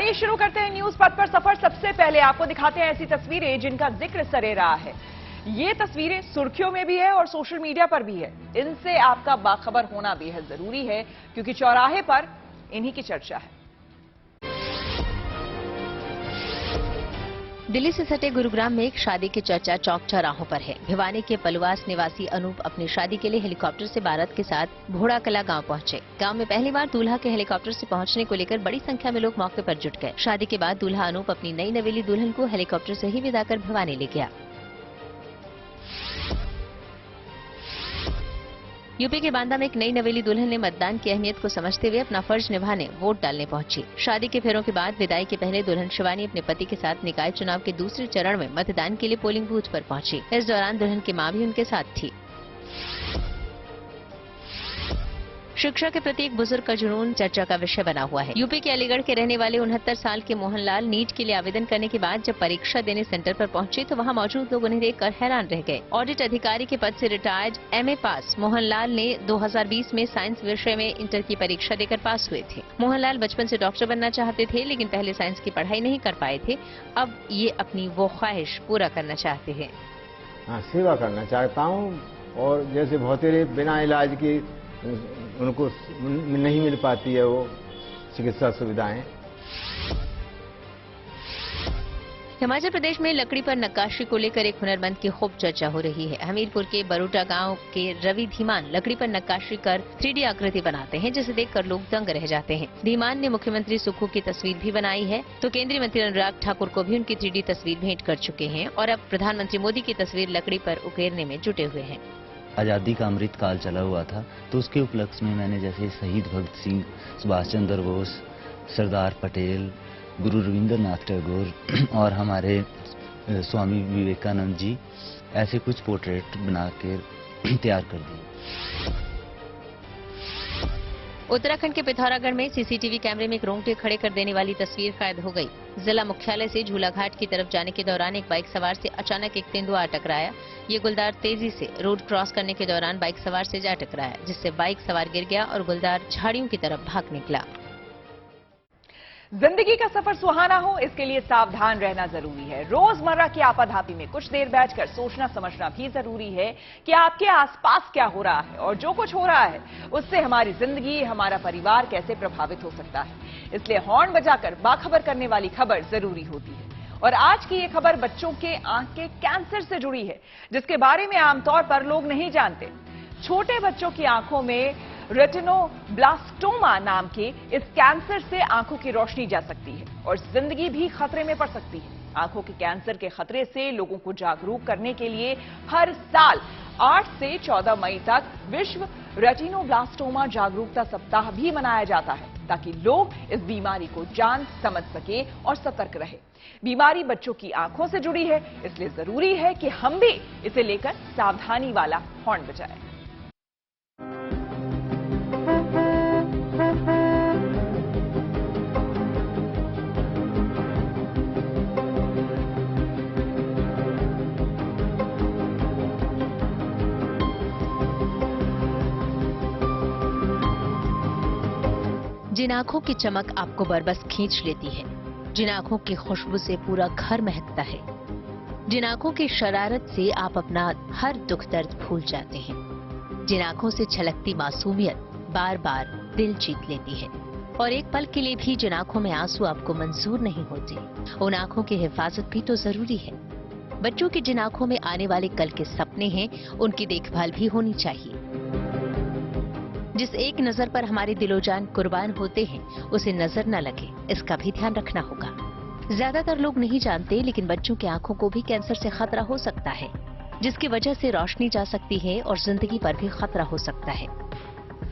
आइए शुरू करते हैं न्यूज पथ पर सफर। सबसे पहले आपको दिखाते हैं ऐसी तस्वीरें जिनका जिक्र सरे रहा है। ये तस्वीरें सुर्खियों में भी है और सोशल मीडिया पर भी है। इनसे आपका बाखबर होना बेहद जरूरी है क्योंकि चौराहे पर इन्हीं की चर्चा है। दिल्ली से सटे गुरुग्राम में एक शादी की चर्चा चौक चौराहों पर है। भिवानी के पलुवास निवासी अनूप अपनी शादी के लिए हेलीकॉप्टर से बारात के साथ भोड़ा कला गांव पहुंचे। गांव में पहली बार दूल्हा के हेलीकॉप्टर से पहुंचने को लेकर बड़ी संख्या में लोग मौके पर जुट गए। शादी के बाद दूल्हा अनूप अपनी नई नवेली दुल्हन को हेलीकॉप्टर से ही विदा कर भिवानी ले गया। यूपी के बांदा में एक नई नवेली दुल्हन ने मतदान की अहमियत को समझते हुए अपना फर्ज निभाने वोट डालने पहुंची। शादी के फेरों के बाद विदाई के पहले दुल्हन शिवानी अपने पति के साथ निकाय चुनाव के दूसरे चरण में मतदान के लिए पोलिंग बूथ पर पहुंची। इस दौरान दुल्हन की मां भी उनके साथ थी। शिक्षा के प्रति एक बुजुर्ग का जुनून चर्चा का विषय बना हुआ है। यूपी के अलीगढ़ के रहने वाले 69 साल के मोहनलाल नीट के लिए आवेदन करने के बाद जब परीक्षा देने सेंटर पर पहुंचे तो वहां मौजूद लोग उन्हें देखकर हैरान रह गए। ऑडिट अधिकारी के पद से रिटायर्ड एमए पास मोहनलाल ने 2020 में साइंस विषय में इंटर की परीक्षा देकर पास हुए थे। मोहनलाल बचपन से डॉक्टर बनना चाहते थे लेकिन पहले साइंस की पढ़ाई नहीं कर पाए थे। अब ये अपनी वो ख्वाहिश पूरा करना चाहते हैं। सेवा करना चाहता हूँ और जैसे बहुत बिना इलाज की उनको नहीं मिल पाती है वो चिकित्सा सुविधाएं। हिमाचल प्रदेश में लकड़ी पर नक्काशी को लेकर एक हुनरमंद की खूब चर्चा हो रही है। हमीरपुर के बरूटा गांव के रवि धीमान लकड़ी पर नक्काशी कर 3D आकृति बनाते हैं जिसे देखकर लोग दंग रह जाते हैं। धीमान ने मुख्यमंत्री सुक्खू की तस्वीर भी बनाई है तो केंद्रीय मंत्री अनुराग ठाकुर को भी उनकी 3D तस्वीर भेंट कर चुके हैं और अब प्रधानमंत्री मोदी की तस्वीर लकड़ी पर उकेरने में जुटे हुए हैं। आज़ादी का अमृत काल चला हुआ था तो उसके उपलक्ष्य में मैंने जैसे शहीद भगत सिंह, सुभाष चंद्र बोस, सरदार पटेल, गुरु रविंद्रनाथ टैगोर और हमारे स्वामी विवेकानंद जी ऐसे कुछ पोर्ट्रेट बना के तैयार कर दिए। उत्तराखंड के पिथौरागढ़ में सीसीटीवी कैमरे में एक रोंगटे खड़े कर देने वाली तस्वीर कैद हो गई। जिला मुख्यालय से झूलाघाट की तरफ जाने के दौरान एक बाइक सवार से अचानक एक तेंदुआ टकराया। ये गुलदार तेजी से रोड क्रॉस करने के दौरान बाइक सवार से जा टकराया जिससे बाइक सवार गिर गया और गुलदार झाड़ियों की तरफ भाग निकला। जिंदगी का सफर सुहाना हो इसके लिए सावधान रहना जरूरी है। रोजमर्रा की आपाधापी में कुछ देर बैठकर सोचना समझना भी जरूरी है कि आपके आसपास क्या हो रहा है और जो कुछ हो रहा है उससे हमारी जिंदगी, हमारा परिवार कैसे प्रभावित हो सकता है। इसलिए हॉर्न बजाकर बाखबर करने वाली खबर जरूरी होती है। और आज की ये खबर बच्चों के आंख के कैंसर से जुड़ी है जिसके बारे में आमतौर पर लोग नहीं जानते। छोटे बच्चों की आंखों में रेटिनोब्लास्टोमा नाम के इस कैंसर से आंखों की रोशनी जा सकती है और जिंदगी भी खतरे में पड़ सकती है। आंखों के कैंसर के खतरे से लोगों को जागरूक करने के लिए हर साल 8 से 14 मई तक विश्व रेटिनोब्लास्टोमा जागरूकता सप्ताह भी मनाया जाता है ताकि लोग इस बीमारी को जान समझ सके और सतर्क रहे। बीमारी बच्चों की आंखों से जुड़ी है इसलिए जरूरी है कि हम भी इसे लेकर सावधानी वाला हॉर्न बजाएं। जिन आंखों की चमक आपको बरबस खींच लेती है, जिन आंखों की खुशबू से पूरा घर महकता है, जिन आंखों की शरारत से आप अपना हर दुख दर्द भूल जाते हैं, जिन आंखों से छलकती मासूमियत बार बार दिल जीत लेती है और एक पल के लिए भी जिन आंखों में आंसू आपको मंजूर नहीं होते, उन आंखों की हिफाजत भी तो जरूरी है। बच्चों की जिन आंखों में आने वाले कल के सपने हैं, उनकी देखभाल भी होनी चाहिए। जिस एक नजर पर हमारे दिलोजान कुर्बान होते हैं उसे नजर न लगे, इसका भी ध्यान रखना होगा। ज्यादातर लोग नहीं जानते लेकिन बच्चों की आंखों को भी कैंसर से खतरा हो सकता है जिसकी वजह से रोशनी जा सकती है और जिंदगी पर भी खतरा हो सकता है।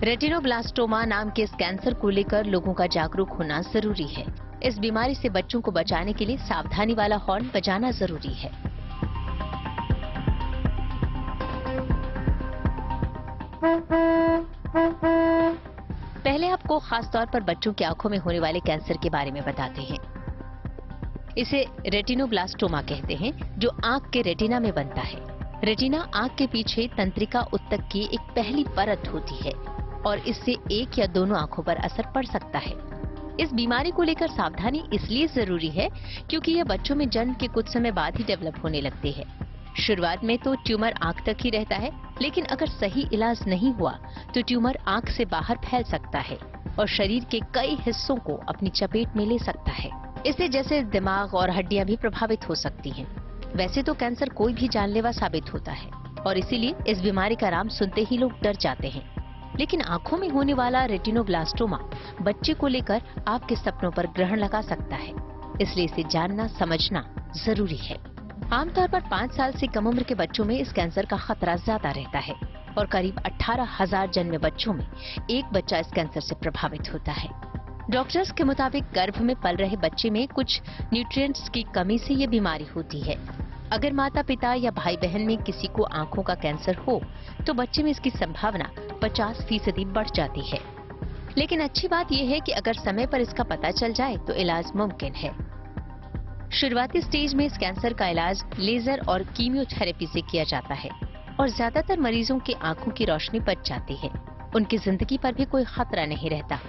रेटिनोब्लास्टोमा नाम के इस कैंसर को लेकर लोगों का जागरूक होना जरूरी है। इस बीमारी से बच्चों को बचाने के लिए सावधानी वाला हॉर्न बजाना जरूरी है। पहले आपको खास तौर पर बच्चों की आंखों में होने वाले कैंसर के बारे में बताते हैं। इसे रेटिनोब्लास्टोमा कहते हैं जो आंख के रेटिना में बनता है। रेटिना आंख के पीछे तंत्रिका उत्तक की एक पहली परत होती है और इससे एक या दोनों आंखों पर असर पड़ सकता है। इस बीमारी को लेकर सावधानी इसलिए जरूरी है क्योंकि यह बच्चों में जन्म के कुछ समय बाद ही डेवलप होने लगती है। शुरुआत में तो ट्यूमर आंख तक ही रहता है, लेकिन अगर सही इलाज नहीं हुआ तो ट्यूमर आंख से बाहर फैल सकता है और शरीर के कई हिस्सों को अपनी चपेट में ले सकता है। इससे जैसे दिमाग और हड्डियां भी प्रभावित हो सकती हैं। वैसे तो कैंसर कोई भी जानलेवा साबित होता है और इसीलिए इस बीमारी का नाम सुनते ही लोग डर जाते हैं। लेकिन आंखों में होने वाला रेटिनोब्लास्टोमा बच्चे को लेकर आपके सपनों पर ग्रहण लगा सकता है, इसलिए इसे जानना समझना जरूरी है। आमतौर पर 5 साल से कम उम्र के बच्चों में इस कैंसर का खतरा ज्यादा रहता है और करीब 18,000 जन्मे बच्चों में एक बच्चा इस कैंसर से प्रभावित होता है। डॉक्टर्स के मुताबिक गर्भ में पल रहे बच्चे में कुछ न्यूट्रिएंट्स की कमी से ये बीमारी होती है। अगर माता पिता या भाई बहन में किसी को आंखों का कैंसर हो तो बच्चे में इसकी संभावना 50% बढ़ जाती है। लेकिन अच्छी बात यह है कि अगर समय पर इसका पता चल जाए तो इलाज मुमकिन है। शुरुआती स्टेज में इस कैंसर का इलाज लेजर और कीमियोथेरेपी से किया जाता है और ज्यादातर मरीजों की आंखों की रोशनी बच जाती है। उनकी जिंदगी पर भी कोई खतरा नहीं रहता।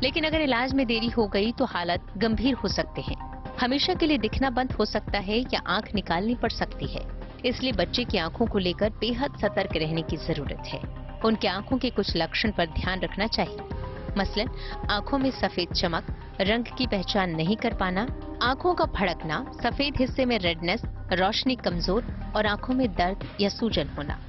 लेकिन अगर इलाज में देरी हो गई तो हालत गंभीर हो सकते हैं। हमेशा के लिए दिखना बंद हो सकता है या आंख निकालनी पड़ सकती है। इसलिए बच्चे की आंखों को लेकर बेहद सतर्क रहने की जरूरत है। उनके आंखों के कुछ लक्षण पर ध्यान रखना चाहिए। मसलन आंखों में सफेद चमक, रंग की पहचान नहीं कर पाना, आंखों का भड़कना, सफेद हिस्से में रेडनेस, रोशनी कमजोर और आंखों में दर्द या सूजन होना।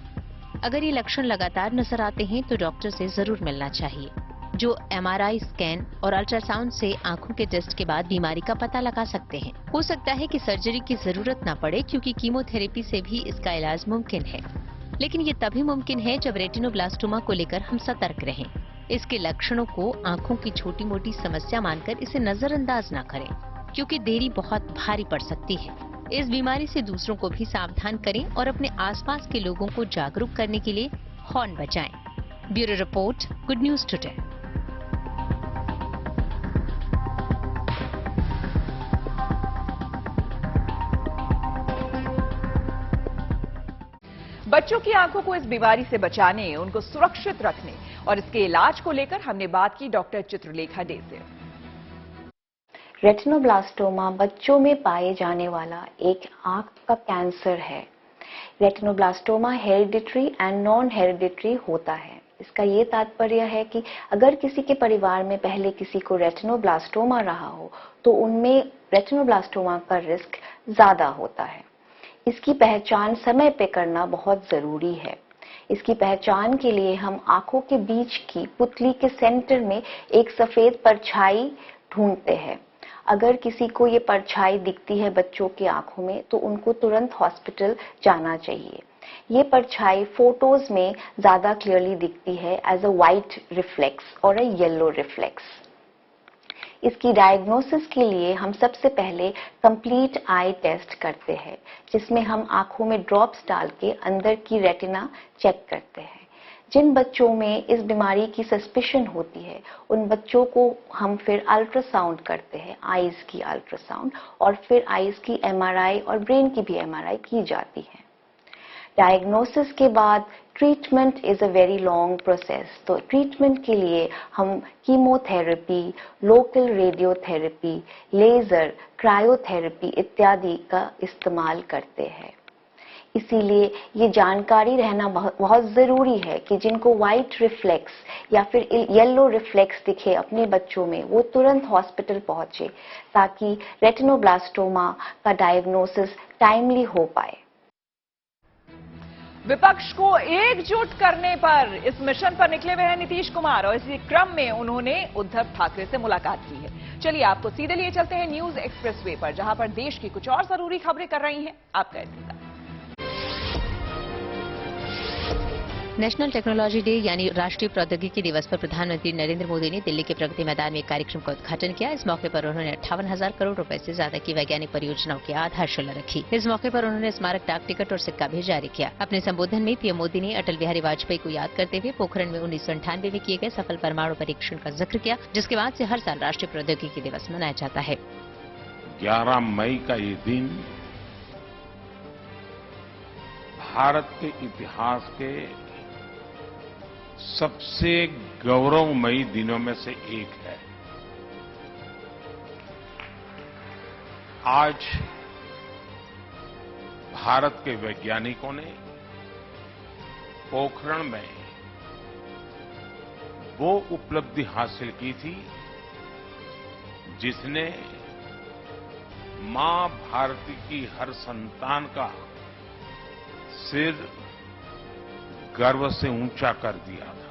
अगर ये लक्षण लगातार नजर आते हैं तो डॉक्टर से जरूर मिलना चाहिए, जो MRI स्कैन और अल्ट्रासाउंड से आंखों के टेस्ट के बाद बीमारी का पता लगा सकते हैं। हो सकता है कि सर्जरी की जरूरत न पड़े क्योंकि कीमोथेरेपी से भी इसका इलाज मुमकिन है। लेकिन ये तभी मुमकिन है जब रेटिनोब्लास्टोमा को लेकर हम सतर्क रहें। इसके लक्षणों को आंखों की छोटी मोटी समस्या मानकर इसे नजरअंदाज न करें, क्योंकि देरी बहुत भारी पड़ सकती है। इस बीमारी से दूसरों को भी सावधान करें और अपने आसपास के लोगों को जागरूक करने के लिए हॉर्न बजाएं। Bureau report, good news today. बच्चों की आंखों को इस बीमारी से बचाने, उनको सुरक्षित रखने और इसके इलाज को लेकर हमने बात की डॉक्टर चित्रलेखा डे से। रेटिनोब्लास्टोमा बच्चों में पाए जाने वाला एक आंख का कैंसर है। Retinoblastoma hereditary and non hereditary होता है। इसका ये तात्पर्य है कि अगर किसी के परिवार में पहले किसी को रेटिनोब्लास्टोमा रहा हो तो उनमें रेटिनोब्लास्टोमा का रिस्क ज्यादा होता है। इसकी पहचान समय पे करना बहुत जरूरी है। इसकी पहचान के लिए हम आंखों के बीच की पुतली के सेंटर में एक सफेद परछाई ढूंढते हैं। अगर किसी को ये परछाई दिखती है बच्चों की आंखों में तो उनको तुरंत हॉस्पिटल जाना चाहिए। ये परछाई फोटोज में ज्यादा क्लियरली दिखती है एज अ वाइट रिफ्लेक्स और अ येलो रिफ्लेक्स। इसकी डायग्नोसिस के लिए हम सबसे पहले कंप्लीट आई टेस्ट करते हैं, जिसमें हम आंखों में ड्रॉप्स डाल के अंदर की रेटिना चेक करते हैं। जिन बच्चों में इस बीमारी की सस्पिशन होती है उन बच्चों को हम फिर अल्ट्रासाउंड करते हैं, आईज की अल्ट्रासाउंड, और फिर आईज की MRI और ब्रेन की भी MRI की जाती है। डायग्नोसिस के बाद treatment is a very long process. तो ट्रीटमेंट के लिए हम chemotherapy, local radiotherapy, laser, cryotherapy इत्यादि का इस्तेमाल करते हैं। इसीलिए ये जानकारी रहना बहुत जरूरी है कि जिनको व्हाइट रिफ्लेक्स या फिर येलो रिफ्लेक्स दिखे अपने बच्चों में वो तुरंत हॉस्पिटल पहुंचे, ताकि रेटिनोब्लास्टोमा का डायग्नोसिस टाइमली हो पाए। विपक्ष को एकजुट करने पर इस मिशन पर निकले हुए हैं नीतीश कुमार और इसी क्रम में उन्होंने उद्धव ठाकरे से मुलाकात की है। चलिए आपको सीधे लिए चलते हैं न्यूज एक्सप्रेसवे पर, जहां पर देश की कुछ और जरूरी खबरें कर रही हैं आपका इंतजार। नेशनल टेक्नोलॉजी डे यानी राष्ट्रीय प्रौद्योगिकी दिवस पर प्रधानमंत्री नरेंद्र मोदी ने दिल्ली के प्रगति मैदान में एक कार्यक्रम का उद्घाटन किया। इस मौके पर उन्होंने 58,000 करोड़ रुपए से ज्यादा की वैज्ञानिक परियोजनाओं की आधारशिला रखी। इस मौके पर उन्होंने स्मारक डाक टिकट और सिक्का भी जारी किया। अपने संबोधन में पीएम मोदी ने अटल बिहारी वाजपेयी को याद करते हुए पोखरण में 1998 में किए गए सफल परमाणु परीक्षण का जिक्र किया, जिसके बाद से हर साल राष्ट्रीय प्रौद्योगिकी दिवस मनाया जाता है। 11 मई का ये दिन भारत के इतिहास के सबसे गौरवमयी दिनों में से एक है। आज भारत के वैज्ञानिकों ने पोखरण में वो उपलब्धि हासिल की थी जिसने मां भारती की हर संतान का सिर गर्व से ऊंचा कर दिया था।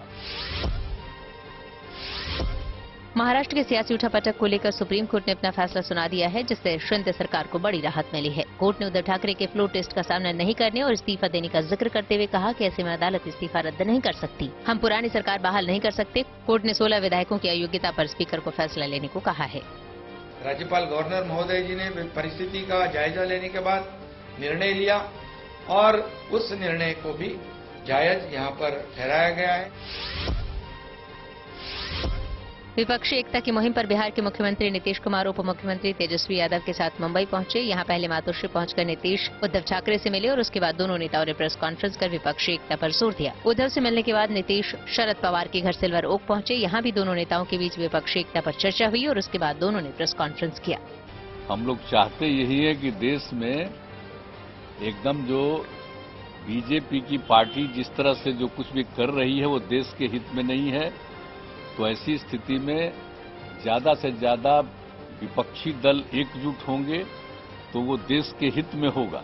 महाराष्ट्र के सियासी उठापटक को लेकर सुप्रीम कोर्ट ने अपना फैसला सुना दिया है, जिससे शिंदे सरकार को बड़ी राहत मिली है। कोर्ट ने उद्धव ठाकरे के फ्लो टेस्ट का सामना नहीं करने और इस्तीफा देने का जिक्र करते हुए कहा कि ऐसे में अदालत इस्तीफा रद्द नहीं कर सकती। हम पुरानी सरकार बहाल नहीं कर सकते। कोर्ट ने 16 विधायकों की अयोग्यता पर स्पीकर को फैसला लेने को कहा है। राज्यपाल गवर्नर महोदय जी ने परिस्थिति का जायजा लेने के बाद निर्णय लिया और उस निर्णय को भी जायज यहाँ पर ठहराया गया है। विपक्षी एकता की मुहिम पर बिहार के मुख्यमंत्री नीतीश कुमार उप मुख्यमंत्री तेजस्वी यादव के साथ मुंबई पहुंचे। यहां पहले मातोश्री पहुंचकर नीतीश उद्धव ठाकरे से मिले और उसके बाद दोनों नेताओं ने प्रेस कॉन्फ्रेंस कर विपक्षी एकता पर जोर दिया। उद्धव से मिलने के बाद नीतीश शरद पवार के घर सिल्वर ओक पहुंचे। यहां भी दोनों नेताओं के बीच विपक्षी एकता पर चर्चा हुई और उसके बाद दोनों ने प्रेस कॉन्फ्रेंस किया। हम लोग चाहते यही है कि देश में एकदम जो बीजेपी की पार्टी जिस तरह से जो कुछ भी कर रही है वो देश के हित में नहीं है, तो ऐसी स्थिति में ज्यादा से ज्यादा विपक्षी दल एकजुट होंगे तो वो देश के हित में होगा।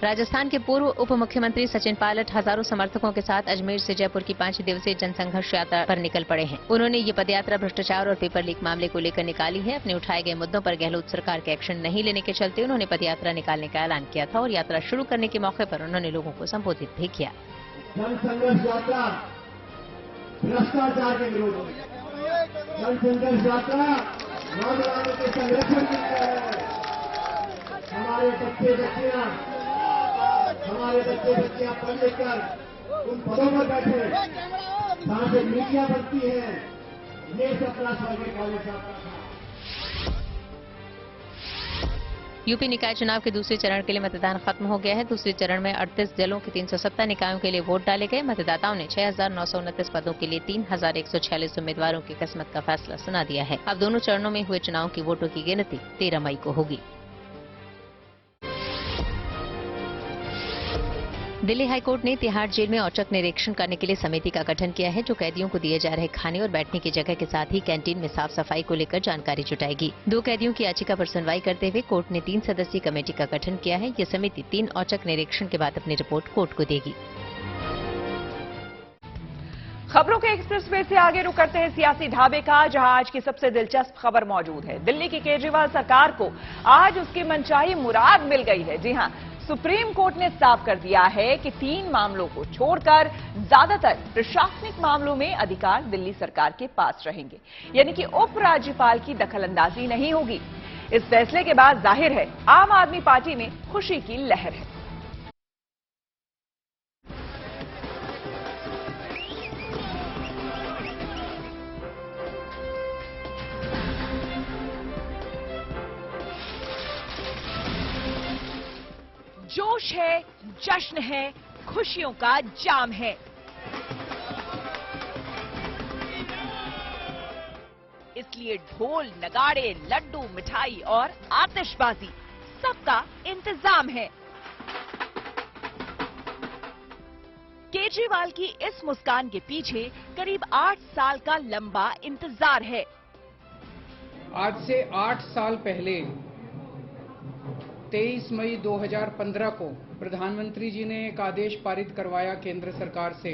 राजस्थान के पूर्व उप मुख्यमंत्री सचिन पायलट हजारों समर्थकों के साथ अजमेर से जयपुर की 5 दिवसीय जनसंघर्ष यात्रा पर निकल पड़े हैं। उन्होंने ये पदयात्रा भ्रष्टाचार और पेपर लीक मामले को लेकर निकाली है। अपने उठाए गए मुद्दों पर गहलोत सरकार के एक्शन नहीं लेने के चलते उन्होंने पदयात्रा निकालने का ऐलान किया था और यात्रा शुरू करने के मौके पर उन्होंने लोगों को संबोधित भी किया। जनसंघर्ष यात्रा भ्रष्टाचार के विरोध में, जनसंघर्ष यात्रा नौजवानों के संरक्षण के लिए है। हमारे बच्चे बच्चियां पढ़ लिख कर उन पदों पर बैठे जहां से नीतियां बनती है, ये सपना स्वर्गीय कॉलेज का था। यूपी निकाय चुनाव के दूसरे चरण के लिए मतदान खत्म हो गया है। दूसरे चरण में 38 जिलों के 370 निकायों के लिए वोट डाले गए। मतदाताओं ने 6,929 पदों के लिए 3,146 उम्मीदवारों की किस्मत का फैसला सुना दिया है। अब दोनों चरणों में हुए चुनाव की वोटों की गिनती 13 मई को होगी। दिल्ली हाईकोर्ट ने तिहाड़ जेल में औचक निरीक्षण करने के लिए समिति का गठन किया है, जो कैदियों को दिए जा रहे खाने और बैठने की जगह के साथ ही कैंटीन में साफ सफाई को लेकर जानकारी जुटाएगी। 2 कैदियों की याचिका पर सुनवाई करते हुए कोर्ट ने 3 सदस्यीय कमेटी का गठन किया है। ये समिति 3 औचक निरीक्षण के बाद अपनी रिपोर्ट कोर्ट को देगी। खबरों के एक्सप्रेसवे से आगे रुक करते हैं सियासी ढाबे का, जहां आज की सबसे दिलचस्प खबर मौजूद है। दिल्ली की केजरीवाल सरकार को आज उसकी मनचाही मुराद मिल गई है। जी हां, सुप्रीम कोर्ट ने साफ कर दिया है कि 3 मामलों को छोड़कर ज्यादातर प्रशासनिक मामलों में अधिकार दिल्ली सरकार के पास रहेंगे, यानी कि उपराज्यपाल की दखलंदाजी नहीं होगी। इस फैसले के बाद जाहिर है आम आदमी पार्टी में खुशी की लहर है। जोश है, जश्न है, खुशियों का जाम है। इसलिए ढोल, नगाड़े, लड्डू, मिठाई और आतिशबाजी सबका इंतजाम है। केजरीवाल की इस मुस्कान के पीछे करीब 8 साल का लंबा इंतजार है। आज से 8 साल पहले 23 मई 2015 को प्रधानमंत्री जी ने एक आदेश पारित करवाया केंद्र सरकार से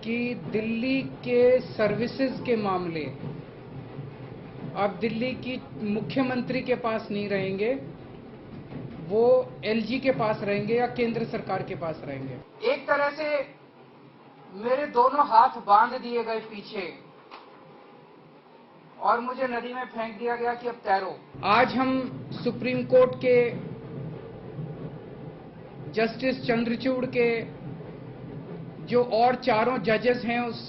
कि दिल्ली के सर्विसेज के मामले अब दिल्ली की मुख्यमंत्री के पास नहीं रहेंगे, वो एलजी के पास रहेंगे या केंद्र सरकार के पास रहेंगे। एक तरह से मेरे दोनों हाथ बांध दिए गए पीछे और मुझे नदी में फेंक दिया गया कि अब तैरो। आज हम सुप्रीम कोर्ट के जस्टिस चंद्रचूड़ के जो और 4 जजेस हैं उस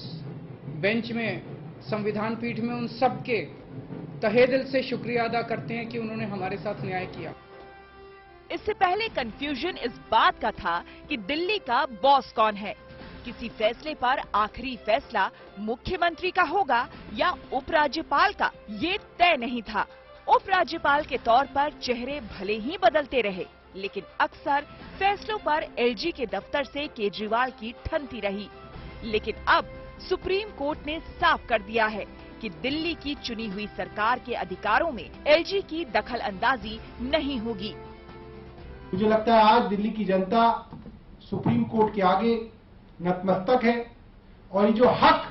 बेंच में, संविधान पीठ में, उन सब के तहे दिल से शुक्रिया अदा करते हैं कि उन्होंने हमारे साथ न्याय किया। इससे पहले कंफ्यूजन इस बात का था कि दिल्ली का बॉस कौन है। किसी फैसले पर आखिरी फैसला मुख्यमंत्री का होगा या उपराज्यपाल का, ये तय नहीं था। उपराज्यपाल के तौर पर चेहरे भले ही बदलते रहे, लेकिन अक्सर फैसलों पर एलजी के दफ्तर से केजरीवाल की ठनती रही। लेकिन अब सुप्रीम कोर्ट ने साफ कर दिया है कि दिल्ली की चुनी हुई सरकार के अधिकारों में एलजी की दखल अंदाजी नहीं होगी। मुझे लगता है आज दिल्ली की जनता सुप्रीम कोर्ट के आगे नतमस्तक है और ये जो हक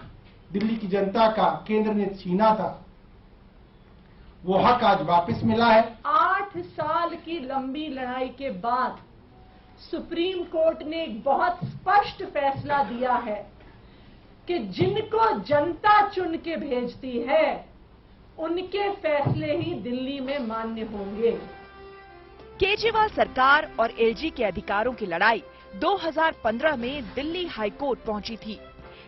दिल्ली की जनता का केंद्र ने छीना था, वो हक आज वापस मिला है। 8 साल की लंबी लड़ाई के बाद सुप्रीम कोर्ट ने एक बहुत स्पष्ट फैसला दिया है कि जिनको जनता चुन के भेजती है, उनके फैसले ही दिल्ली में मान्य होंगे। केजरीवाल सरकार और एलजी के अधिकारों की लड़ाई 2015 में दिल्ली हाईकोर्ट पहुंची थी,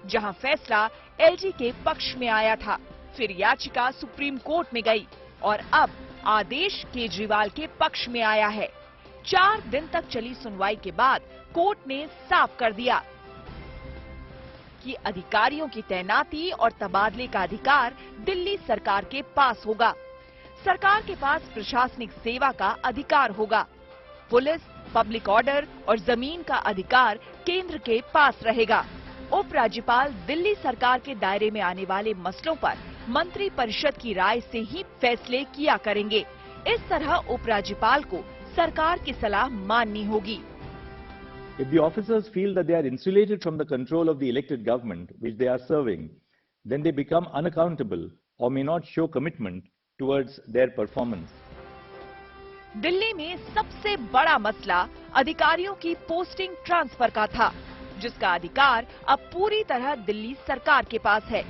जहां फैसला एलजी के पक्ष में आया था। फिर याचिका सुप्रीम कोर्ट में गई और अब आदेश केजरीवाल के पक्ष में आया है। 4 दिन तक चली सुनवाई के बाद कोर्ट ने साफ कर दिया कि अधिकारियों की तैनाती और तबादले का अधिकार दिल्ली सरकार के पास होगा। सरकार के पास प्रशासनिक सेवा का अधिकार होगा। पुलिस, पब्लिक ऑर्डर और जमीन का अधिकार केंद्र के पास रहेगा। उपराज्यपाल दिल्ली सरकार के दायरे में आने वाले मसलों पर मंत्री परिषद की राय से ही फैसले किया करेंगे। इस तरह उपराज्यपाल को सरकार की सलाह माननी होगी। If the officers feel that they are insulated from the control of the elected government which they are serving, then they become unaccountable or may not show commitment towards their performance. Delhi में सबसे बड़ा मसला अधिकारियों की posting transfer का था, जिसका अधिकार अब पूरी तरह दिल्ली सरकार के पास है।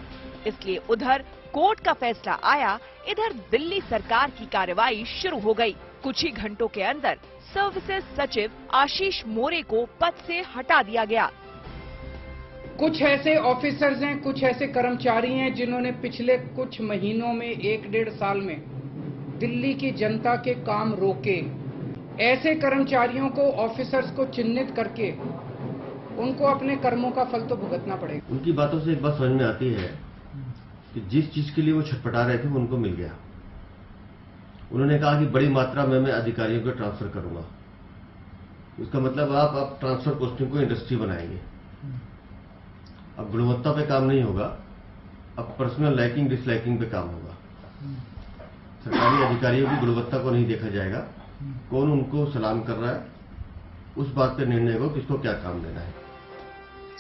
इसलिए उधर कोर्ट का फैसला आया, इधर दिल्ली सरकार की कार्रवाई शुरू हो गई। कुछ ही घंटों के अंदर सर्विसेज सचिव आशीष मोरे को पद से हटा दिया गया। कुछ ऐसे ऑफिसर्स हैं, कुछ ऐसे कर्मचारी हैं जिन्होंने पिछले कुछ महीनों में 1-1.5 साल में दिल्ली की जनता के काम रोके। ऐसे कर्मचारियों को, ऑफिसर्स को चिन्हित करके उनको अपने कर्मों का फल तो भुगतना पड़ेगा। उनकी बातों से एक बात समझ में आती है कि जिस चीज के लिए वो छटपटा रहे थे वो उनको मिल गया। उन्होंने कहा कि बड़ी मात्रा में मैं अधिकारियों को ट्रांसफर करूंगा। इसका मतलब आप ट्रांसफर पोस्टिंग को इंडस्ट्री बनाएंगे। अब गुणवत्ता पे काम नहीं होगा, अब पर्सनल लाइकिंग डिसलाइकिंग पे काम होगा। सरकारी अधिकारियों की गुणवत्ता को नहीं देखा जाएगा, कौन उनको सलाम कर रहा है, उस बात पर निर्णय हो किसको क्या काम देना है।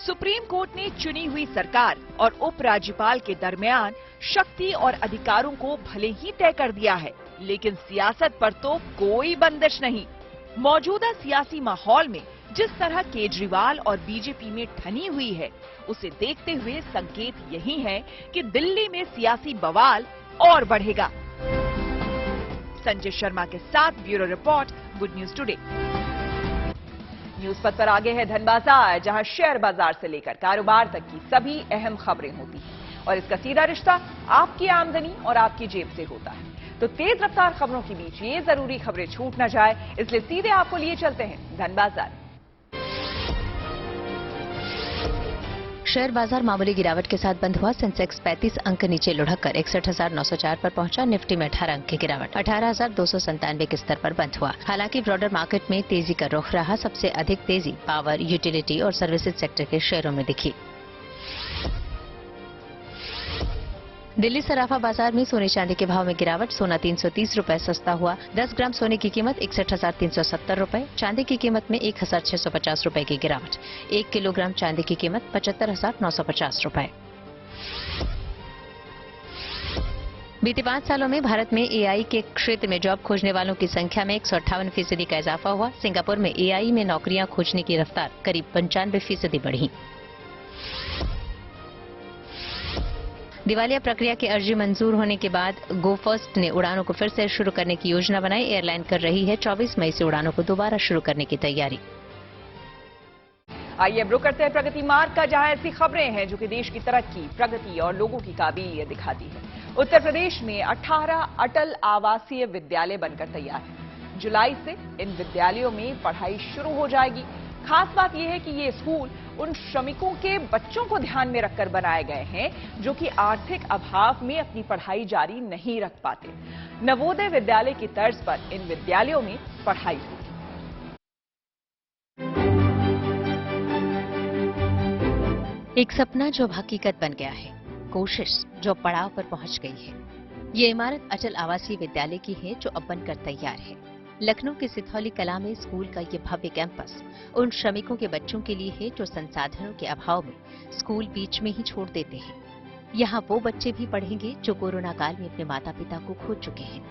सुप्रीम कोर्ट ने चुनी हुई सरकार और उपराज्यपाल के दरमियान शक्ति और अधिकारों को भले ही तय कर दिया है, लेकिन सियासत पर तो कोई बंदिश नहीं। मौजूदा सियासी माहौल में जिस तरह केजरीवाल और बीजेपी में ठनी हुई है, उसे देखते हुए संकेत यही है कि दिल्ली में सियासी बवाल और बढ़ेगा। संजय शर्मा के साथ bureau report, good news today. News पथ पर आगे है धन बाजार, जहां शेयर बाजार से लेकर कारोबार तक की सभी अहम खबरें होती हैं और इसका सीधा रिश्ता आपकी आमदनी और आपकी जेब से होता है। तो तेज रफ्तार खबरों के बीच ये जरूरी खबरें छूट न जाए, इसलिए सीधे आपको लिए चलते हैं धन बाजार। शेयर बाजार मामूली गिरावट के साथ बंद हुआ। सेंसेक्स 35 अंक नीचे लुढ़ककर 61,904 पर पहुंचा। निफ्टी में 18 अंक की गिरावट 18,297 के स्तर पर बंद हुआ। हालांकि ब्रॉडर मार्केट में तेजी का रुख रहा। सबसे अधिक तेजी पावर, यूटिलिटी और सर्विसेज सेक्टर के शेयरों में दिखी। दिल्ली सराफा बाजार में सोने चांदी के भाव में गिरावट। सोना 330 रुपए सस्ता हुआ। 10 ग्राम सोने की कीमत 61,370 रुपए। चांदी की कीमत में 1,650 रुपए की गिरावट। 1 किलोग्राम चांदी की कीमत 75,950 रुपए। बीते 5 सालों में भारत में एआई के क्षेत्र में जॉब खोजने वालों की संख्या में 158% का इजाफा हुआ। सिंगापुर में एआई में नौकरियां खोजने की रफ्तार करीब 95% बढ़ी। दिवालिया प्रक्रिया की अर्जी मंजूर होने के बाद गो फर्स्ट ने उड़ानों को फिर से शुरू करने की योजना बनाई। एयरलाइन कर रही है 24 मई से उड़ानों को दोबारा शुरू करने की तैयारी। आइए अब रुक करते हैं प्रगति मार्ग का, जहां ऐसी खबरें हैं जो कि देश की तरक्की, प्रगति और लोगों की काबिलियत दिखाती है। उत्तर प्रदेश में 18 अटल आवासीय विद्यालय बनकर तैयार है। जुलाई से इन विद्यालयों में पढ़ाई शुरू हो जाएगी। खास बात यह है कि ये स्कूल उन श्रमिकों के बच्चों को ध्यान में रखकर बनाए गए हैं जो कि आर्थिक अभाव में अपनी पढ़ाई जारी नहीं रख पाते। नवोदय विद्यालय की तर्ज पर इन विद्यालयों में पढ़ाई होगी। एक सपना जो अब हकीकत बन गया है, कोशिश जो पड़ाव पर पहुंच गई है। ये इमारत अटल आवासीय विद्यालय की है जो अब बनकर तैयार है। लखनऊ के सिथौली कला में स्कूल का ये भव्य कैंपस उन श्रमिकों के बच्चों के लिए है जो संसाधनों के अभाव में स्कूल बीच में ही छोड़ देते हैं। यहाँ वो बच्चे भी पढ़ेंगे जो कोरोना काल में अपने माता पिता को खो चुके हैं।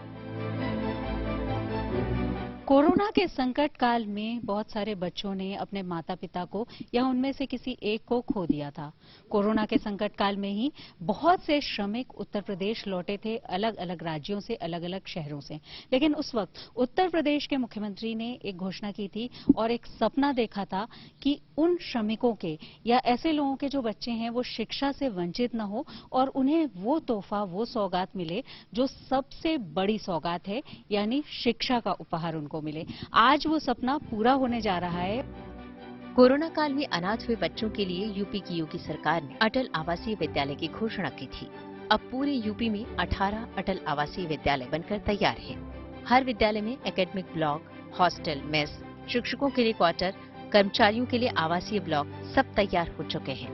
कोरोना के संकट काल में बहुत सारे बच्चों ने अपने माता पिता को या उनमें से किसी एक को खो दिया था। कोरोना के संकट काल में ही बहुत से श्रमिक उत्तर प्रदेश लौटे थे, अलग अलग राज्यों से, अलग अलग शहरों से। लेकिन उस वक्त उत्तर प्रदेश के मुख्यमंत्री ने एक घोषणा की थी और एक सपना देखा था कि उन श्रमिकों के या ऐसे लोगों के जो बच्चे हैं वो शिक्षा से वंचित न हो और उन्हें वो तोहफा, वो सौगात मिले जो सबसे बड़ी सौगात है, यानी शिक्षा का उपहार उनको मिले। आज वो सपना पूरा होने जा रहा है। कोरोना काल में अनाथ हुए बच्चों के लिए यूपी की योगी सरकार ने अटल आवासीय विद्यालय की घोषणा की थी। अब पूरे यूपी में 18 अटल आवासीय विद्यालय बनकर तैयार हैं। हर विद्यालय में एकेडमिक ब्लॉक, हॉस्टल, मेस, शिक्षकों के लिए क्वार्टर, कर्मचारियों के लिए आवासीय ब्लॉक सब तैयार हो चुके हैं।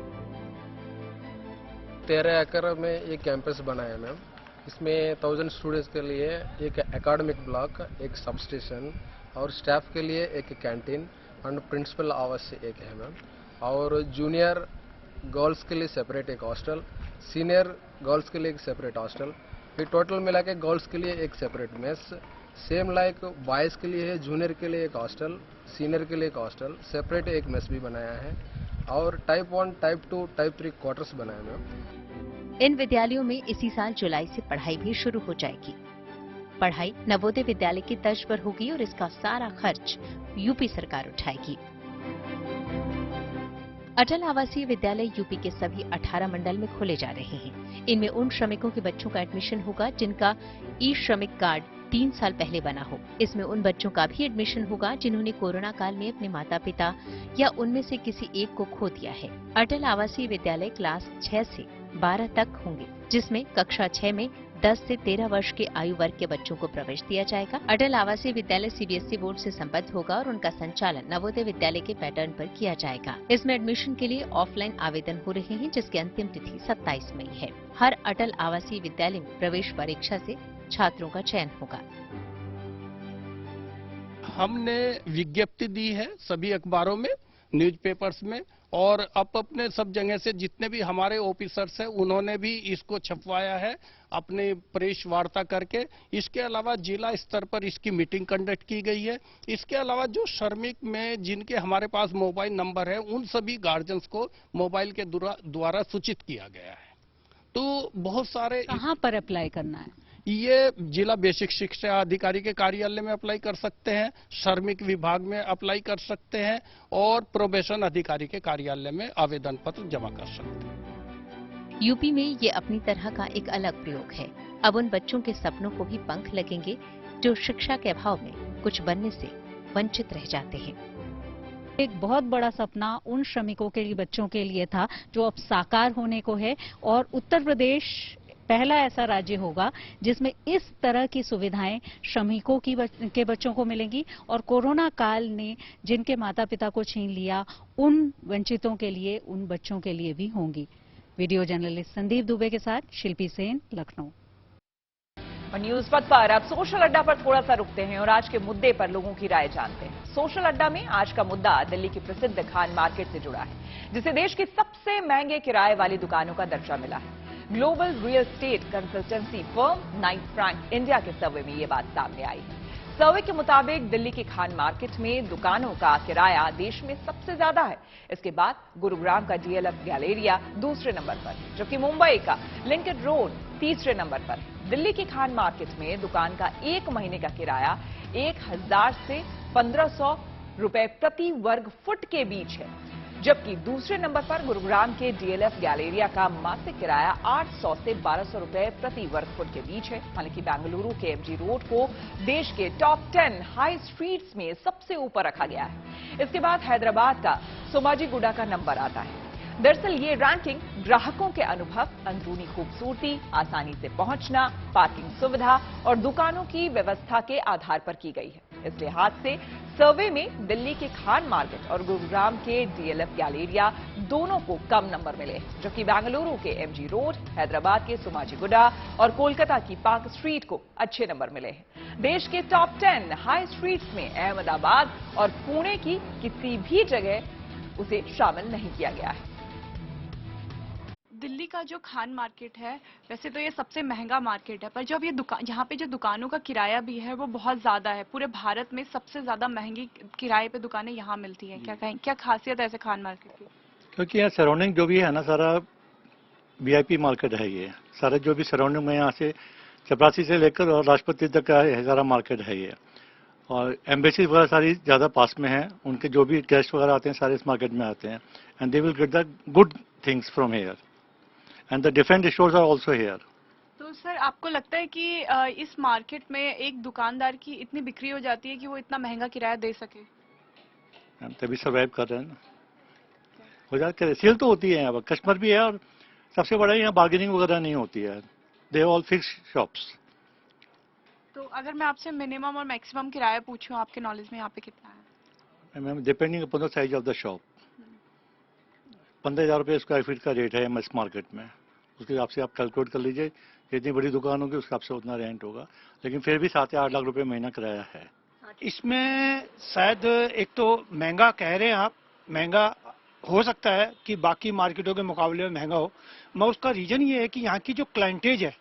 13 एकड़ में एक कैंपस बना है मैम। इसमें 1000 स्टूडेंट्स के लिए एक एकेडमिक ब्लॉक, एक सब स्टेशन और स्टाफ के लिए एक कैंटीन और प्रिंसिपल आवास एक है मैम। और जूनियर गर्ल्स के लिए सेपरेट एक हॉस्टल, सीनियर गर्ल्स के लिए एक सेपरेट हॉस्टल, फिर टोटल मिला के गर्ल्स के लिए एक separate mess. Same like boys के लिए है, जूनियर के लिए एक हॉस्टल, सीनियर के लिए एक हॉस्टल, सेपरेट एक मेस भी बनाया है। और टाइप 1, टाइप 2, टाइप 3 क्वार्टर्स बनाए मैम। इन विद्यालयों में इसी साल जुलाई से पढ़ाई भी शुरू हो जाएगी। पढ़ाई नवोदय विद्यालय की तर्ज पर होगी और इसका सारा खर्च यूपी सरकार उठाएगी। अटल आवासीय विद्यालय यूपी के सभी 18 मंडल में खोले जा रहे हैं। इनमें उन श्रमिकों के बच्चों का एडमिशन होगा जिनका ई श्रमिक कार्ड 3 साल पहले बना हो। इसमें उन बच्चों का भी एडमिशन होगा जिन्होंने कोरोना काल में अपने माता पिता या उनमें से किसी एक को खो दिया है। अटल आवासीय विद्यालय क्लास 6 से 12 तक होंगे, जिसमें कक्षा 6 में 10 से 13 वर्ष के आयु वर्ग के बच्चों को प्रवेश दिया जाएगा। अटल आवासीय विद्यालय सीबीएसई बोर्ड से संबद्ध होगा और उनका संचालन नवोदय विद्यालय के पैटर्न पर किया जाएगा। इसमें एडमिशन के लिए ऑफलाइन आवेदन हो रहे हैं, जिसकी अंतिम तिथि 27 मई है। हर अटल आवासीय विद्यालय में प्रवेश परीक्षा से छात्रों का चयन होगा। हमने विज्ञप्ति दी है सभी अखबारों में, न्यूज़पेपर्स में, और अब अपने सब जगह से जितने भी हमारे ऑफिसर्स हैं उन्होंने भी इसको छपवाया है अपने प्रेस वार्ता करके। इसके अलावा जिला स्तर पर इसकी मीटिंग कंडक्ट की गई है। इसके अलावा जो श्रमिक में जिनके हमारे पास मोबाइल नंबर है उन सभी गार्जियंस को मोबाइल के द्वारा सूचित किया गया है। तो बहुत सारे कहाँ पर अप्लाई करना है? ये जिला बेसिक शिक्षा अधिकारी के कार्यालय में अप्लाई कर सकते हैं, श्रमिक विभाग में अप्लाई कर सकते हैं और प्रोबेशन अधिकारी के कार्यालय में आवेदन पत्र जमा कर सकते हैं। यूपी में ये अपनी तरह का एक अलग प्रयोग है। अब उन बच्चों के सपनों को भी पंख लगेंगे जो शिक्षा के अभाव में कुछ बनने से वंचित रह जाते हैं। एक बहुत बड़ा सपना उन श्रमिकों के लिए, बच्चों के लिए था जो अब साकार होने को है और उत्तर प्रदेश पहला ऐसा राज्य होगा जिसमें इस तरह की सुविधाएं श्रमिकों के बच्चों को मिलेंगी और कोरोना काल ने जिनके माता पिता को छीन लिया उन वंचितों के लिए, उन बच्चों के लिए भी होंगी। वीडियो जर्नलिस्ट संदीप दुबे के साथ शिल्पी सेन, लखनऊ। और न्यूज पथ पर अब सोशल अड्डा पर थोड़ा सा रुकते हैं और आज के मुद्दे पर लोगों की राय जानते हैं। सोशल अड्डा में आज का मुद्दा दिल्ली की प्रसिद्ध खान मार्केट से जुड़ा है, जिसे देश की सबसे महंगे किराए वाली दुकानों का दर्जा मिला है। Global real estate consultancy firm Knight Frank India के सर्वे में ये बात सामने आई है। सर्वे के मुताबिक दिल्ली की खान मार्केट में दुकानों का किराया देश में सबसे ज्यादा है। इसके बाद गुरुग्राम का डीएलएफ गैलेरिया दूसरे नंबर पर, जबकि मुंबई का लिंकन रोड तीसरे नंबर पर। दिल्ली की खान मार्केट में दुकान का 1 महीने का किराया 1000 से 1500 रुपए प्रति वर्ग फुट के बीच है। जबकि दूसरे नंबर पर गुरुग्राम के डीएलएफ गैलेरिया का मासिक किराया 800 से 1200 रुपए प्रति वर्ग फुट के बीच है। हालांकि बेंगलुरु के एमजी रोड को देश के टॉप 10 हाई स्ट्रीट्स में सबसे ऊपर रखा गया है। इसके बाद हैदराबाद का सोमाजीगुडा का नंबर आता है। दरअसल ये रैंकिंग ग्राहकों के अनुभव, अंदरूनी खूबसूरती, आसानी से पहुंचना, पार्किंग सुविधा और दुकानों की व्यवस्था के आधार पर की गई है। इस लिहाज से सर्वे में दिल्ली के खान मार्केट और गुरुग्राम के डीएलएफ गैलेरिया दोनों को कम नंबर मिले, जबकि बेंगलुरु के एमजी रोड, हैदराबाद के सोमाजीगुडा और कोलकाता की पार्क स्ट्रीट को अच्छे नंबर मिले हैं। देश के टॉप 10 हाई स्ट्रीट्स में अहमदाबाद और पुणे की किसी भी जगह उसे शामिल नहीं किया गया है। दिल्ली का जो खान मार्केट है, वैसे तो ये सबसे महंगा मार्केट है, पर जब ये यहाँ पे जो दुकानों का किराया भी है वो बहुत ज़्यादा है। पूरे भारत में सबसे ज़्यादा महंगी किराए पे दुकानें यहाँ मिलती हैं। क्या खासियत है ऐसे खान मार्केट की? क्योंकि यहाँ सराउंडिंग जो भी है ना, सारा वीआईपी मार्केट है। ये सारा जो भी सराउंडिंग में यहाँ से चपरासी से लेकर और राष्ट्रपति तक का सारा मार्केट है ये। और एम्बेसी वगैरह सारी ज़्यादा पास में है। उनके जो भी गेस्ट वगैरह आते हैं सारे इस मार्केट में आते हैं। And they will get the good things from here and the different stores are also here. तो सर, आपको लगता है कि इस मार्केट में एक दुकानदार की इतनी बिक्री हो जाती है कि वो इतना महंगा किराया दे सके? तभी सर्वाइव कर रहे हैं ना, हो जाती है। सेल तो होती है यहाँ पर, कस्टमर भी है और सबसे बड़ा यहाँ बार्गेनिंग वगैरह नहीं होती है। They all fix shops. तो अगर मैं आपसे मिनिमम और मैक्सिमम किराया पूछूं, आपके नॉलेज में यहाँ पे कितना है? Ma'am, depending upon the size of the shop. 15,000 रुपये स्क्वायर फीट का रेट है इस मार्केट में। उसके हिसाब से आप कैलकुलेट कर लीजिए, जितनी बड़ी दुकान होगी उसके हिसाब से उतना रेंट होगा। लेकिन फिर भी 7 या 8 लाख रुपए महीना किराया है। इसमें शायद एक तो महंगा कह रहे हैं आप, महंगा हो सकता है कि बाकी मार्केटों के मुकाबले में महंगा हो, मगर उसका रीजन ये है कि यहाँ की जो क्लाइंटेज है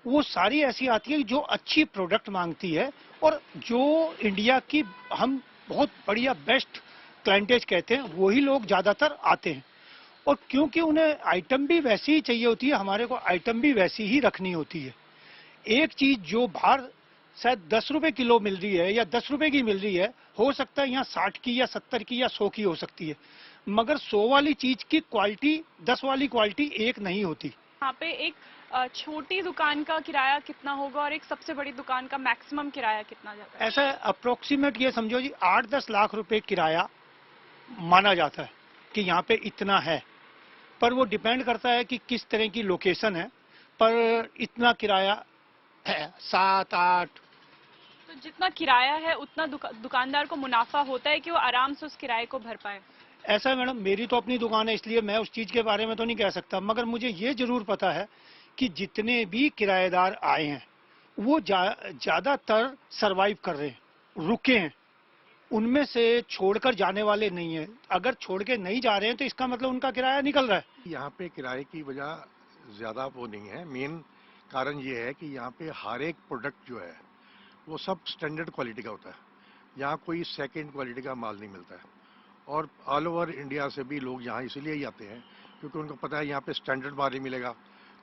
वो सारी ऐसी आती है जो अच्छी प्रोडक्ट मांगती है और जो इंडिया की हम बहुत बढ़िया बेस्ट क्लाइंटेज कहते हैं वही लोग ज़्यादातर आते हैं। और क्योंकि उन्हें आइटम भी वैसी ही चाहिए होती है, हमारे को आइटम भी वैसी ही रखनी होती है। एक चीज़ जो बाहर शायद 10 रुपये किलो मिल रही है या 10 रुपये की मिल रही है, हो सकता है यहाँ 60 की या 70 की या 100 की हो सकती है, मगर 100 वाली चीज की क्वालिटी 10 वाली क्वालिटी एक नहीं होती। यहाँ पे एक छोटी दुकान का किराया कितना होगा और एक सबसे बड़ी दुकान का मैक्सिमम किराया कितना जाता है? ऐसा अप्रोक्सीमेट ये समझो जी 8-10 लाख रुपए किराया माना जाता है कि यहाँ पे इतना है, पर वो डिपेंड करता है कि किस तरह की लोकेशन है, पर इतना किराया है 7-8। तो जितना किराया है उतना दुकानदार को मुनाफा होता है कि वो आराम से उस किराए को भर पाए? ऐसा है मैडम, मेरी तो अपनी दुकान है इसलिए मैं उस चीज के बारे में तो नहीं कह सकता, मगर मुझे ये जरूर पता है कि जितने भी किराएदार आए हैं वो ज्यादातर सरवाइव कर रहे हैं, रुके हैं, उनमें से छोड़कर जाने वाले नहीं है। अगर छोड़ के नहीं जा रहे हैं तो इसका मतलब उनका किराया निकल रहा है। यहाँ पे किराए की वजह ज्यादा वो नहीं है। मेन कारण ये है कि यहाँ पे हर एक प्रोडक्ट जो है वो सब स्टैंडर्ड क्वालिटी का होता है। यहाँ कोई सेकंड क्वालिटी का माल नहीं मिलता है और ऑल ओवर इंडिया से भी लोग यहाँ इसीलिए ही आते हैं क्योंकि उनको पता है यहाँ पे स्टैंडर्ड माल ही मिलेगा,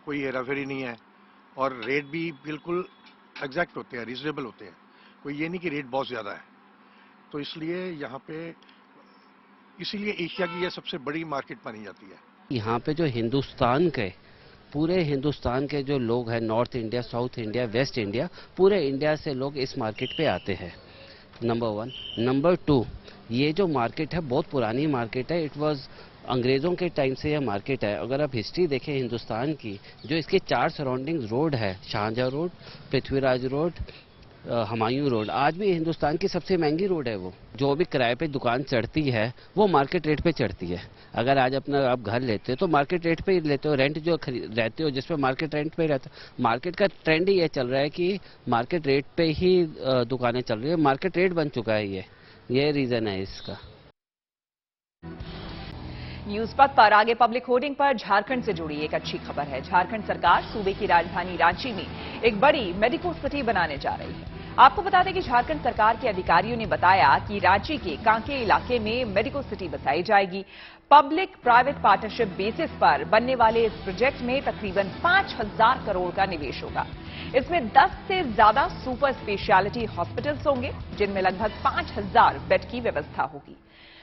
कोई हेराफेरी नहीं है और रेट भी बिल्कुल एग्जैक्ट होते हैं, रीजनेबल होते हैं। कोई ये नहीं कि रेट बहुत ज़्यादा है। तो इसलिए यहाँ पे इसीलिए एशिया की यह सबसे बड़ी मार्केट मानी जाती है। यहाँ पे जो हिंदुस्तान के पूरे हिंदुस्तान के जो लोग हैं, north India, south India, waste India, पूरे इंडिया से लोग इस मार्केट पे आते हैं, नंबर 1। नंबर 2, ये जो मार्केट है बहुत पुरानी मार्केट है। इट वाज अंग्रेज़ों के टाइम से यह मार्केट है। अगर आप हिस्ट्री देखें हिंदुस्तान की, जो इसके 4 सराउंडिंग रोड है, Shahjahan road, Prithviraj road, Humayun road, आज भी हिंदुस्तान की सबसे महंगी रोड है। वो जो भी किराए पे दुकान चढ़ती है वो मार्केट रेट पे चढ़ती है। अगर आज अपना आप घर लेते हो तो मार्केट रेट पे ही लेते हो, रेंट जो रहते हो जिस पे मार्केट रेंट पे रहता है। मार्केट का ट्रेंड ही ये चल रहा है कि मार्केट रेट पे ही दुकानें चल रही है, मार्केट रेट बन चुका है ये रीजन है इसका। न्यूज पथ पर आगे पब्लिक होर्डिंग पर झारखंड से जुड़ी एक अच्छी खबर है। झारखंड सरकार सूबे की राजधानी रांची में एक बड़ी मेडिको सिटी बनाने जा रही है। आपको बता दें कि झारखंड सरकार के अधिकारियों ने बताया कि रांची के कांके इलाके में मेडिको सिटी बसाई जाएगी। पब्लिक प्राइवेट पार्टनरशिप बेसिस पर बनने वाले इस प्रोजेक्ट में तकरीबन 5,000 करोड़ का निवेश होगा। इसमें 10 से ज्यादा सुपर स्पेशलिटी हॉस्पिटल्स होंगे जिनमें लगभग 5,000 बेड की व्यवस्था होगी।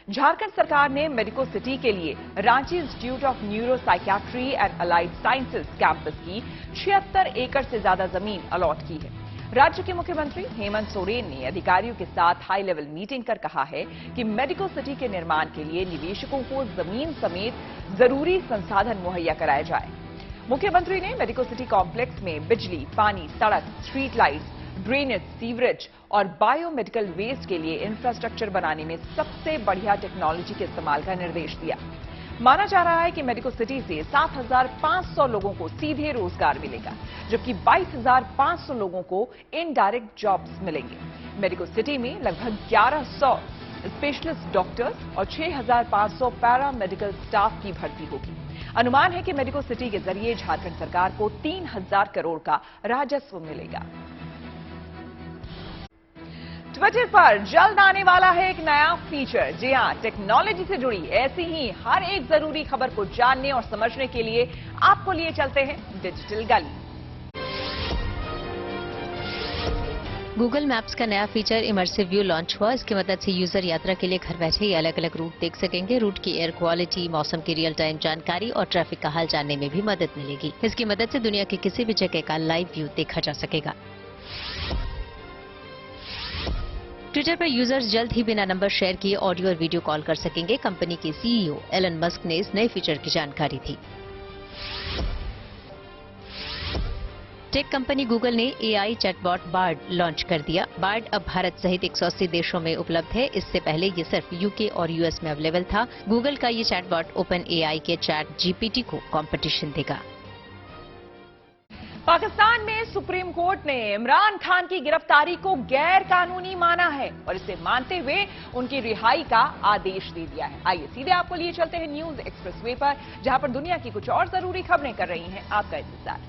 झारखंड सरकार ने मेडिको सिटी के लिए Ranchi institute of neuro psychiatry and allied sciences campus की 76 एकड़ से ज्यादा जमीन अलॉट की है। राज्य के मुख्यमंत्री हेमंत सोरेन ने अधिकारियों के साथ हाई लेवल मीटिंग कर कहा है कि मेडिको सिटी के निर्माण के लिए निवेशकों को जमीन समेत जरूरी संसाधन मुहैया कराया जाए। मुख्यमंत्री ने मेडिको सिटी कॉम्प्लेक्स में बिजली, पानी, सड़क, स्ट्रीट लाइट्स, ड्रेनेज, सीवरेज और बायोमेडिकल वेस्ट के लिए इंफ्रास्ट्रक्चर बनाने में सबसे बढ़िया टेक्नोलॉजी के इस्तेमाल का निर्देश दिया। माना जा रहा है कि मेडिको सिटी से 7,500 लोगों को सीधे रोजगार मिलेगा, जबकि 22,500 लोगों को इनडायरेक्ट जॉब्स मिलेंगे। मेडिको सिटी में लगभग 1,100 स्पेशलिस्ट डॉक्टर्स और 6,500 पैरामेडिकल स्टाफ की भर्ती होगी। अनुमान है कि मेडिको सिटी के जरिए झारखंड सरकार को 3,000 करोड़ का राजस्व मिलेगा। ट्विटर पर जल्द आने वाला है एक नया फीचर। जी हां, टेक्नोलॉजी से जुड़ी ऐसी ही हर एक जरूरी खबर को जानने और समझने के लिए आपको लिए चलते हैं डिजिटल गली। गूगल मैप्स का नया फीचर इमर्सिव व्यू लॉन्च हुआ। इसकी मदद से यूजर यात्रा के लिए घर बैठे ही अलग अलग रूट देख सकेंगे। रूट की एयर क्वालिटी, मौसम की रियल टाइम जानकारी और ट्रैफिक का हाल जानने में भी मदद मिलेगी। इसकी मदद से दुनिया की किसी भी जगह का लाइव व्यू देखा जा सकेगा। ट्विटर पर यूजर्स जल्द ही बिना नंबर शेयर किए ऑडियो और वीडियो कॉल कर सकेंगे। कंपनी के सीईओ एलन मस्क ने इस नए फीचर की जानकारी दी। टेक कंपनी गूगल ने एआई चैटबॉट बार्ड लॉन्च कर दिया। बार्ड अब भारत सहित 180 देशों में उपलब्ध है। इससे पहले ये सिर्फ यूके और यूएस में अवेलेबल था। गूगल का ये चैटबॉट ओपन एआई के चैट जीपीटी को कंपटीशन देगा। पाकिस्तान में सुप्रीम कोर्ट ने इमरान खान की गिरफ्तारी को गैर कानूनी माना है और इसे मानते हुए उनकी रिहाई का आदेश दे दिया है। आइए सीधे आपको लिए चलते हैं न्यूज एक्सप्रेसवे पर, जहां पर दुनिया की कुछ और जरूरी खबरें कर रही हैं आपका इंतजार।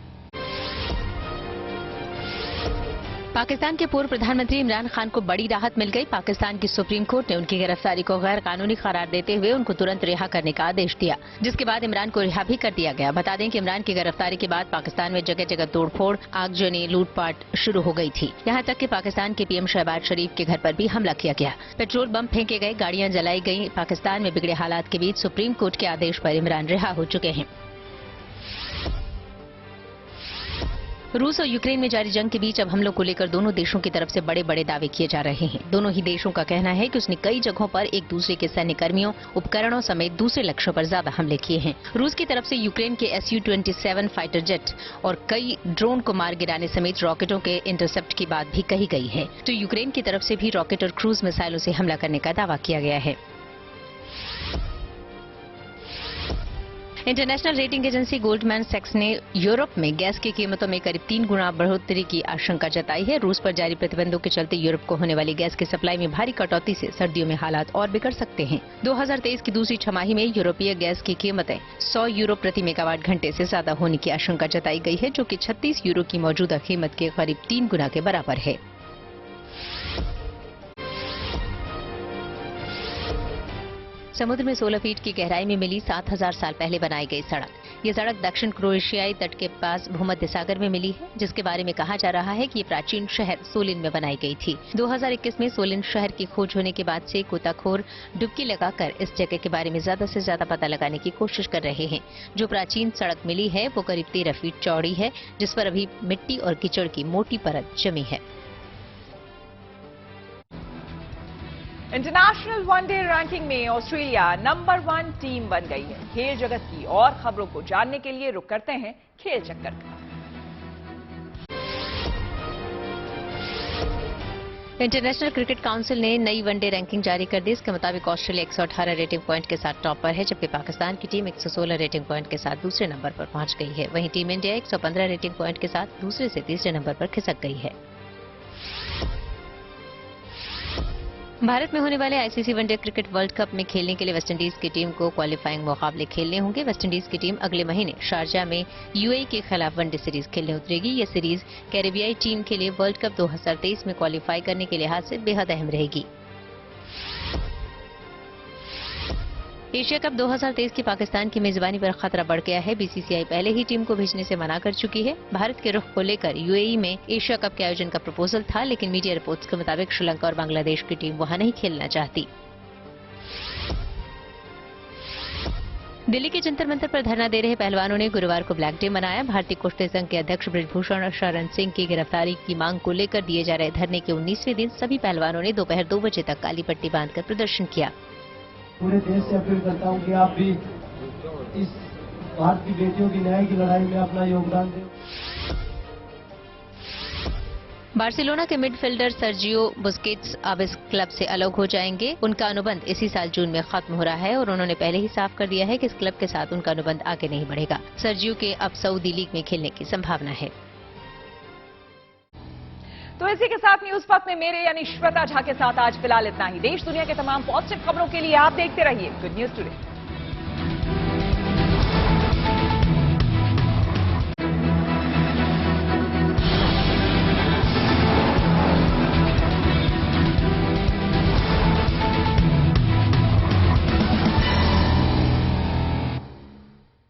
पाकिस्तान के पूर्व प्रधानमंत्री इमरान खान को बड़ी राहत मिल गई। पाकिस्तान की सुप्रीम कोर्ट ने उनकी गिरफ्तारी को गैर कानूनी करार देते हुए उनको तुरंत रिहा करने का आदेश दिया, जिसके बाद इमरान को रिहा भी कर दिया गया। बता दें कि इमरान की गिरफ्तारी के बाद पाकिस्तान में जगह जगह तोड़फोड़, आगजनी, लूटपाट शुरू हो गई थी। यहाँ तक कि पाकिस्तान के पीएम शहबाज शरीफ के घर पर भी हमला किया गया। पेट्रोल बम फेंके गए, गाड़ियां जलाई गई। पाकिस्तान में बिगड़े हालात के बीच सुप्रीम कोर्ट के आदेश पर इमरान रिहा हो चुके हैं। रूस और यूक्रेन में जारी जंग के बीच अब हमलों को लेकर दोनों देशों की तरफ से बड़े बड़े दावे किए जा रहे हैं। दोनों ही देशों का कहना है कि उसने कई जगहों पर एक दूसरे के सैन्य कर्मियों, उपकरणों समेत दूसरे लक्ष्यों पर ज्यादा हमले किए हैं। रूस की तरफ से यूक्रेन के Su-27 फाइटर जेट और कई ड्रोन को मार गिराने समेत रॉकेटों के इंटरसेप्ट की बात भी कही गई है। तो यूक्रेन की तरफ से भी रॉकेट और क्रूज मिसाइलों से हमला करने का दावा किया गया है। इंटरनेशनल रेटिंग एजेंसी गोल्डमैन सैक्स ने यूरोप में गैस की कीमतों में करीब 3 गुना बढ़ोतरी की आशंका जताई है। रूस पर जारी प्रतिबंधों के चलते यूरोप को होने वाली गैस की सप्लाई में भारी कटौती से सर्दियों में हालात और बिगड़ सकते हैं। 2023 की दूसरी छमाही में यूरोपीय गैस की कीमतें 100 यूरो प्रति मेगावाट घंटे से ज्यादा होने की आशंका जताई गई है, जो कि 36 यूरो की मौजूदा कीमत के करीब 3 गुना के बराबर है। समुद्र में 16 फीट की गहराई में मिली 7,000 साल पहले बनाई गई सड़क। ये सड़क दक्षिण क्रोएशियाई तट के पास भूमध्य सागर में मिली है, जिसके बारे में कहा जा रहा है कि ये प्राचीन शहर सोलिन में बनाई गई थी। 2021 में सोलिन शहर की खोज होने के बाद से गोताखोर डुबकी लगाकर इस जगह के बारे में ज्यादा से ज्यादा पता लगाने की कोशिश कर रहे हैं। जो प्राचीन सड़क मिली है वो करीब 13 फीट चौड़ी है, जिस पर अभी मिट्टी और कीचड़ की मोटी परत जमी है। इंटरनेशनल वनडे रैंकिंग में ऑस्ट्रेलिया नंबर 1 टीम बन गई है। खेल जगत की और खबरों को जानने के लिए रुक करते हैं खेल चक्कर का। इंटरनेशनल क्रिकेट काउंसिल ने नई वनडे रैंकिंग जारी कर दी। इसके मुताबिक ऑस्ट्रेलिया 118 रेटिंग पॉइंट के साथ टॉप पर है, जबकि पाकिस्तान की टीम 116 रेटिंग पॉइंट के साथ दूसरे नंबर पर पहुंच गई है। वहीं टीम इंडिया 115 रेटिंग पॉइंट के साथ दूसरे से तीसरे नंबर पर खिसक गई है। भारत में होने वाले ICC one day cricket world cup में खेलने के लिए वेस्टइंडीज की टीम को क्वालिफाइंग मुकाबले खेलने होंगे। वेस्टइंडीज की टीम अगले महीने शारजा में यूएई के खिलाफ वनडे सीरीज खेलने उतरेगी। ये सीरीज कैरेबियाई टीम के लिए वर्ल्ड कप 2023 में क्वालिफाई करने के लिहाज से बेहद अहम रहेगी। एशिया कप 2023 की पाकिस्तान की मेजबानी पर खतरा बढ़ गया है। बीसीसीआई पहले ही टीम को भेजने से मना कर चुकी है। भारत के रुख को लेकर यूएई में एशिया कप के आयोजन का प्रपोजल था, लेकिन मीडिया रिपोर्ट्स के मुताबिक श्रीलंका और बांग्लादेश की टीम वहां नहीं खेलना चाहती। दिल्ली के जंतर मंतर पर धरना दे रहे पहलवानों ने गुरुवार को ब्लैक डे मनाया। भारतीय कुश्ती संघ के अध्यक्ष बृजभूषण शरण सिंह की गिरफ्तारी की मांग को लेकर दिए जा रहे धरने के 19वें दिन सभी पहलवानों ने दोपहर 2 बजे तक काली पट्टी बांधकर प्रदर्शन किया। पूरे देश से अपील करता हूं कि आप भी इस भारत की बेटियों की न्याय की लड़ाई में अपना योगदान दें। बार्सिलोना के मिडफील्डर सर्जियो बुस्केट्स अब इस क्लब से अलग हो जाएंगे। उनका अनुबंध इसी साल जून में खत्म हो रहा है और उन्होंने पहले ही साफ कर दिया है कि इस क्लब के साथ उनका अनुबंध आगे नहीं बढ़ेगा। सर्जियो के अब सऊदी लीग में खेलने की संभावना है। तो इसी के साथ न्यूज वक्त में मेरे यानी श्वेता झा के साथ आज फिलहाल इतना ही। देश दुनिया के तमाम पॉजिटिव खबरों के लिए आप देखते रहिए गुड न्यूज टुडे।